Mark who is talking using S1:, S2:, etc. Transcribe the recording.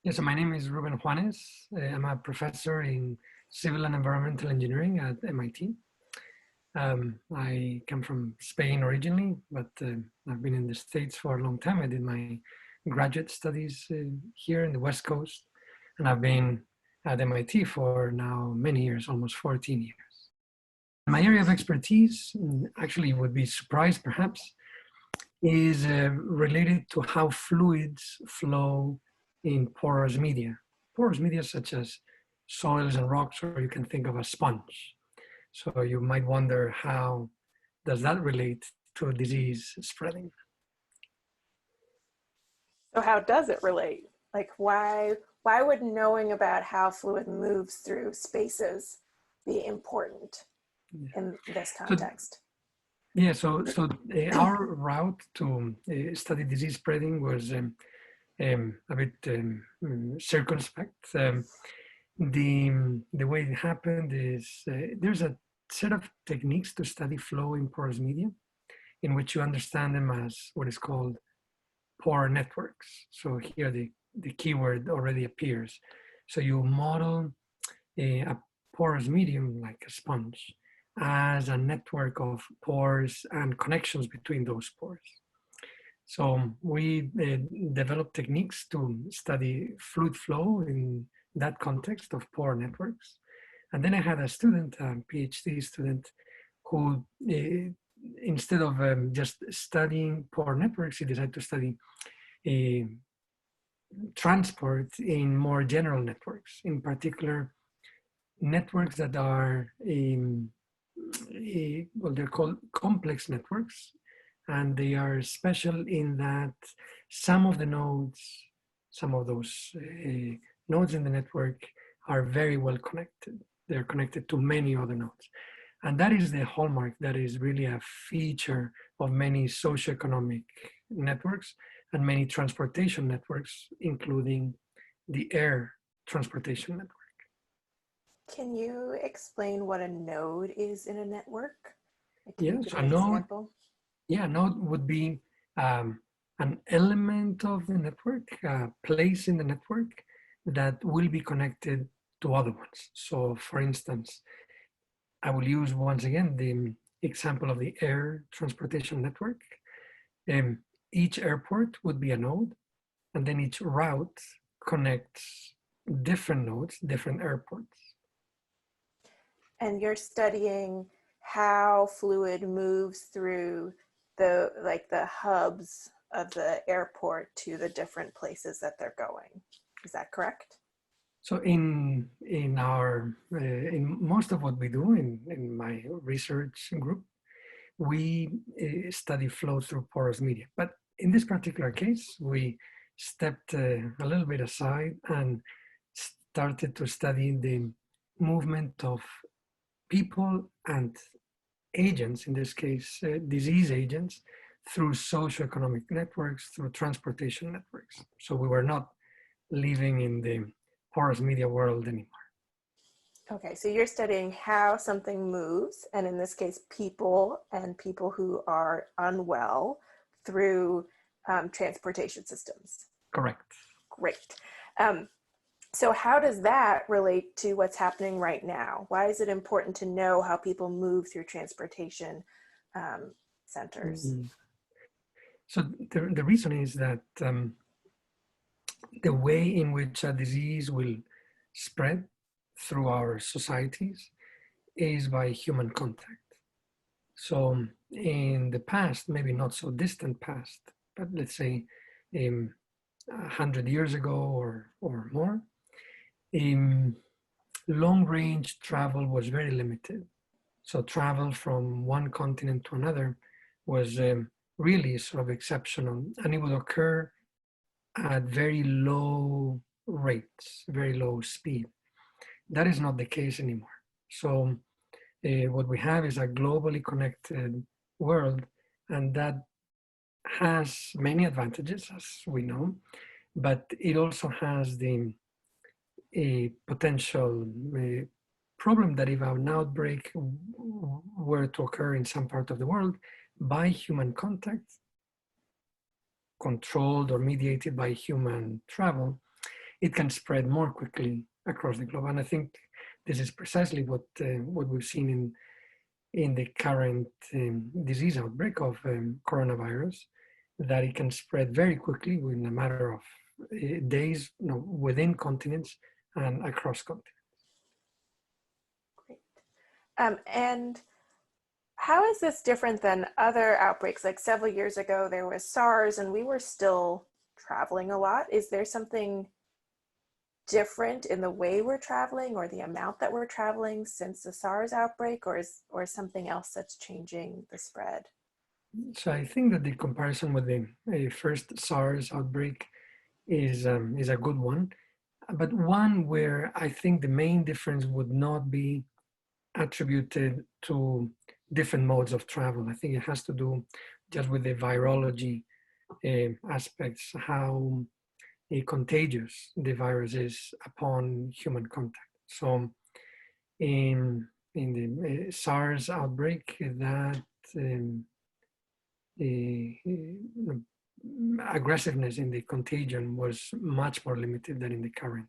S1: Yes, so my name is Ruben Juanes. I'm a professor in civil and environmental engineering at MIT. I come from Spain originally, but I've been in the States for a long time. I did my graduate studies here in the West Coast, and I've been at MIT for now many years, almost 14 years. My area of expertise, actually you would be surprised perhaps, is related to how fluids flow in porous media. Porous media such as soils and rocks, or you can think of a sponge. So you might wonder, how does that relate to disease spreading?
S2: So how does it relate? Like why would knowing about how fluid moves through spaces be important in this
S1: So,
S2: context?
S1: yeah, our route to study disease spreading was a bit circumspect. The way it happened is there's a set of techniques to study flow in porous media, in which you understand them as what is called pore networks. So here the keyword already appears. So you model a porous medium like a sponge as a network of pores and connections between those pores. So we developed techniques to study fluid flow in that context of pore networks. And then I had a student, a PhD student, who instead of just studying pore networks, he decided to study transport in more general networks, in particular networks that are well, they're called complex networks, and they are special in that some of the nodes, some of those nodes in the network are very well connected. They're connected to many other nodes. And that is the hallmark, that is really a feature of many socioeconomic networks and many transportation networks, including the air transportation network.
S2: Can you explain what a node is in a network? Like, can you
S1: Yes,
S2: give
S1: a
S2: an
S1: node,
S2: example?
S1: yeah, a node would be an element of the network, a place in the network that will be connected to other ones. So for instance, I will use once again the example of the air transportation network. Um, each airport would be a node, and then each route connects different nodes, different airports.
S2: And you're studying how fluid moves through the hubs of the airport to the different places that they're going. Is that correct?
S1: So in most of what we do in my research group, we study flow through porous media. But in this particular case, we stepped a little bit aside and started to study the movement of people and agents, in this case, disease agents, through socioeconomic networks, through transportation networks. So we were not living in the porous media world anymore.
S2: Okay, so you're studying how something moves, and in this case, people and people who are unwell through transportation systems.
S1: Correct.
S2: Great. So how does that relate to what's happening right now? Why is it important to know how people move through transportation centers?
S1: Mm-hmm. So the reason is that the way in which a disease will spread through our societies is by human contact. So in the past, maybe not so distant past, but let's say 100 years ago or more, long-range travel was very limited. So travel from one continent to another was really sort of exceptional, and it would occur at very low rates, very low speed. That is not the case anymore. So what we have is a globally connected world, and that has many advantages, as we know, but it also has the potential problem that if an outbreak were to occur in some part of the world by human contact, controlled or mediated by human travel, it can spread more quickly across the globe. And I think this is precisely what we've seen in the current disease outbreak of coronavirus, that it can spread very quickly within a matter of days, within continents and across continents.
S2: Great. And how is this different than other outbreaks? Like several years ago, there was SARS and we were still traveling a lot. Is there something different in the way we're traveling or the amount that we're traveling since the SARS outbreak, or something else that's changing the spread?
S1: So I think that the comparison with the first SARS outbreak is a good one, but one where I think the main difference would not be attributed to different modes of travel. I think it has to do just with the virology aspects, how contagious the virus is upon human contact. So in the SARS outbreak, that aggressiveness in the contagion was much more limited than in the current